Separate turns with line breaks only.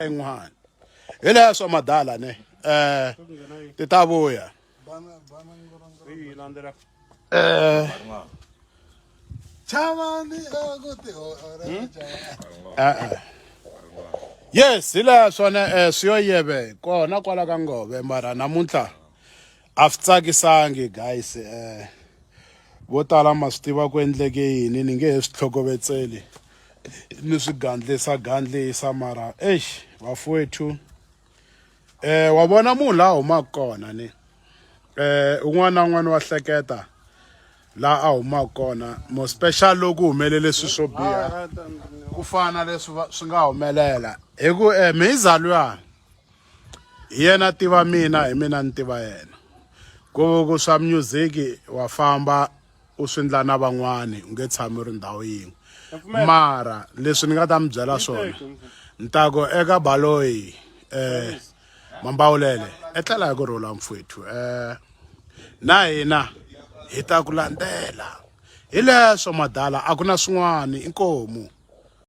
en'wana hi leswo madala ne ti ta vuya yes hi leswo ne swi yo yeve kona kwala ka ngove mara namuntlha a swi tsakisangi guys vo tala ma swi tiva ku endleke yini ni nge he swi tlhokovetseli ni swi gandlisa mara vafowethu wa vona munhu laha humaka kona ni un'wana na un'wana wa hleketa laha a humaka kona mo special loko humelele swi swo biha ku fana leswi swi nga humelela hi ku Mhizalwana hi yena tiva mina hi mina ni tiva yena ku swa music wa famba u swindla na van'wani u nge tshami ri ndhawu yin'we mara leswi ni nga ta mi byela swona ni ta ku eka Baloyi Mambawulele etlela hi ku rhula mfowethu na hina hi ta ku landzela hi leswo madala a ku na swin'wana inkomu.